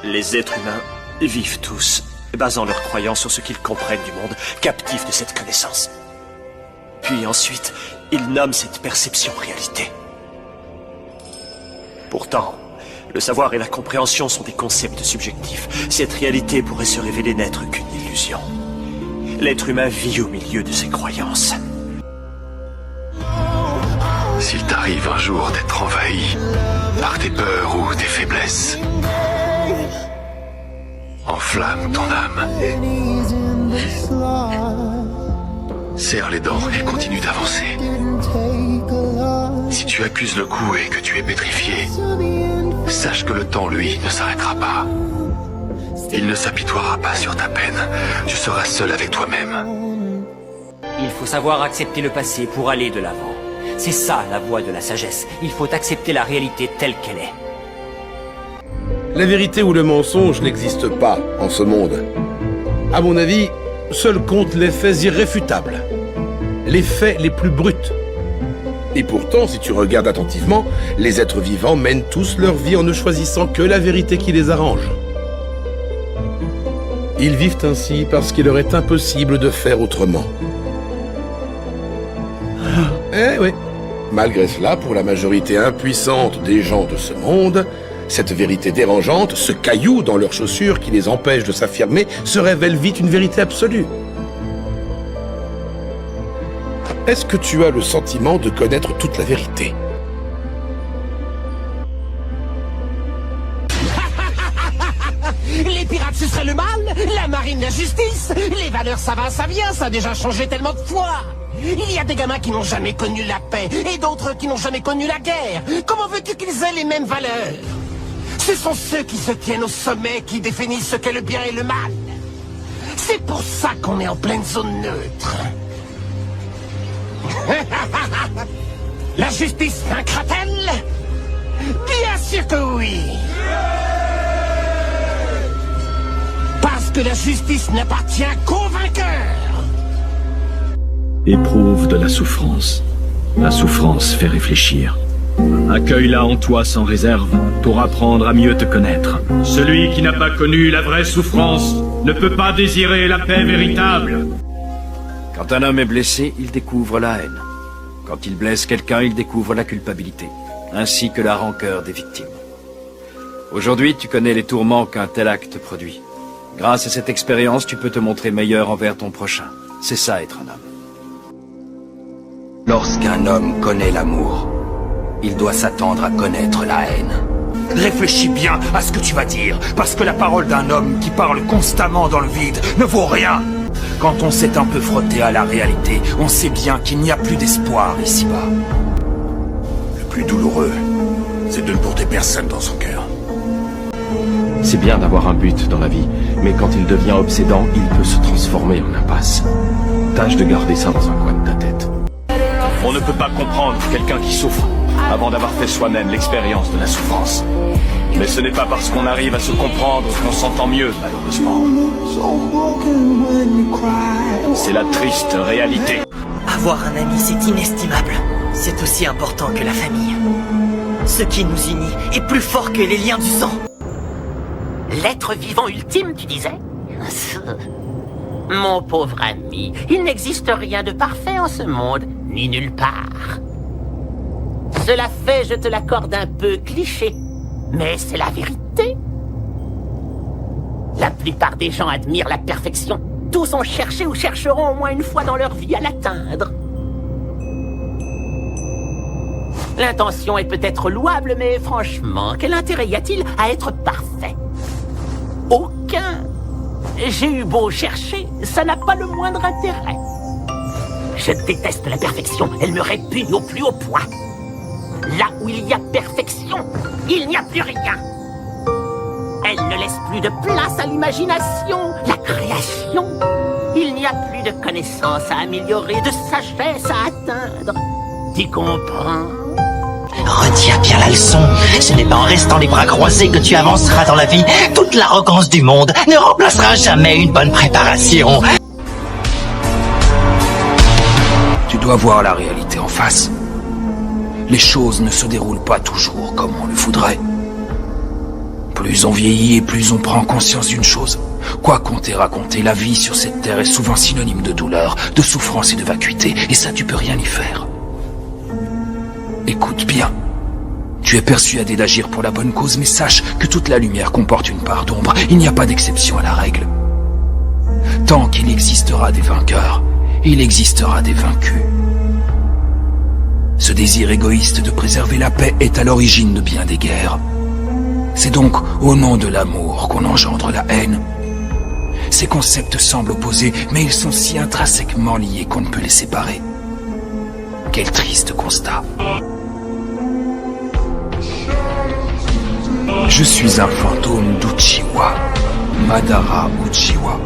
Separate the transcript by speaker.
Speaker 1: Les êtres humains vivent tous, basant leurs croyances sur ce qu'ils comprennent du monde, captifs de cette connaissance. Puis ensuite, ils nomment cette perception réalité. Pourtant, le savoir et la compréhension sont des concepts subjectifs. Cette réalité pourrait se révéler n'être qu'une illusion. L'être humain vit au milieu de ses croyances.
Speaker 2: S'il t'arrive un jour d'être envahi par tes peurs ou tes faiblesses, enflamme ton âme. Serre les dents et continue d'avancer. Si tu accuses le coup et que tu es pétrifié, sache que le temps, lui, ne s'arrêtera pas. Il ne s'apitoiera pas sur ta peine. Tu seras seul avec toi-même.
Speaker 3: Il faut savoir accepter le passé pour aller de l'avant. C'est ça la voie de la sagesse. Il faut accepter la réalité telle qu'elle est.
Speaker 4: La vérité ou le mensonge n'existent pas en ce monde. À mon avis, seuls comptent les faits irréfutables. Les faits les plus bruts. Et pourtant, si tu regardes attentivement, les êtres vivants mènent tous leur vie en ne choisissant que la vérité qui les arrange. Ils vivent ainsi parce qu'il leur est impossible de faire autrement. Eh oui. Malgré cela, pour la majorité impuissante des gens de ce monde, cette vérité dérangeante, ce caillou dans leurs chaussures qui les empêche de s'affirmer, se révèle vite une vérité absolue. Est-ce que tu as le sentiment de connaître toute la vérité ?
Speaker 5: Les pirates, ce serait le mal, la marine, la justice, les valeurs, ça va, ça vient, ça a déjà changé tellement de fois. Il y a des gamins qui n'ont jamais connu la paix, et d'autres qui n'ont jamais connu la guerre. Comment veux-tu qu'ils aient les mêmes valeurs? Ce sont ceux qui se tiennent au sommet qui définissent ce qu'est le bien et le mal. C'est pour ça qu'on est en pleine zone neutre. La justice vaincra-t-elle? Bien sûr que oui. Parce que la justice n'appartient qu'aux vainqueurs.
Speaker 6: Éprouve de la souffrance. La souffrance fait réfléchir. Accueille-la en toi sans réserve pour apprendre à mieux te connaître. Celui qui n'a pas connu la vraie souffrance ne peut pas désirer la paix véritable.
Speaker 7: Quand un homme est blessé, il découvre la haine. Quand il blesse quelqu'un, il découvre la culpabilité, ainsi que la rancœur des victimes. Aujourd'hui, tu connais les tourments qu'un tel acte produit. Grâce à cette expérience, tu peux te montrer meilleur envers ton prochain. C'est ça, être un homme.
Speaker 8: Lorsqu'un homme connaît l'amour, il doit s'attendre à connaître la haine. Réfléchis bien à ce que tu vas dire, parce que la parole d'un homme qui parle constamment dans le vide ne vaut rien. Quand on s'est un peu frotté à la réalité, on sait bien qu'il n'y a plus d'espoir ici-bas.
Speaker 2: Le plus douloureux, c'est de ne porter personne dans son cœur.
Speaker 9: C'est bien d'avoir un but dans la vie, mais quand il devient obsédant, il peut se transformer en impasse. Tâche de garder ça dans un coin de ta tête.
Speaker 1: On ne peut pas comprendre quelqu'un qui souffre avant d'avoir fait soi-même l'expérience de la souffrance. Mais ce n'est pas parce qu'on arrive à se comprendre qu'on s'entend mieux, malheureusement. C'est la triste réalité.
Speaker 10: Avoir un ami, c'est inestimable. C'est aussi important que la famille. Ce qui nous unit est plus fort que les liens du sang.
Speaker 11: L'être vivant ultime, tu disais? Mon pauvre ami, il n'existe rien de parfait en ce monde, ni nulle part. Cela fait, je te l'accorde, un peu cliché, mais c'est la vérité. La plupart des gens admirent la perfection. Tous ont cherché ou chercheront au moins une fois dans leur vie à l'atteindre. L'intention est peut-être louable, mais franchement, quel intérêt y a-t-il à être parfait? Aucun. J'ai eu beau chercher, ça n'a pas le moindre intérêt. Je déteste la perfection, elle me répugne au plus haut point. Là où il y a perfection, il n'y a plus rien. Elle ne laisse plus de place à l'imagination, la création. Il n'y a plus de connaissances à améliorer, de sagesse à atteindre. Tu comprends?
Speaker 10: Retiens bien la leçon. Ce n'est pas en restant les bras croisés que tu avanceras dans la vie. Toute l'arrogance du monde ne remplacera jamais une bonne préparation.
Speaker 8: Tu dois voir la réalité en face. Les choses ne se déroulent pas toujours comme on le voudrait. On peut Plus on vieillit et plus on prend conscience d'une chose. Quoi qu'on t'ait raconté, la vie sur cette terre est souvent synonyme de douleur, de souffrance et de vacuité, et ça tu peux rien y faire. Écoute bien. Tu es persuadé d'agir pour la bonne cause, mais sache que toute la lumière comporte une part d'ombre. Il n'y a pas d'exception à la règle. Tant qu'il existera des vainqueurs, il existera des vaincus. Ce désir égoïste de préserver la paix est à l'origine de bien des guerres. C'est donc au nom de l'amour qu'on engendre la haine. Ces concepts semblent opposés, mais ils sont si intrinsèquement liés qu'on ne peut les séparer. Quel triste constat. Je suis un fantôme d'Uchiwa, Madara Uchiwa.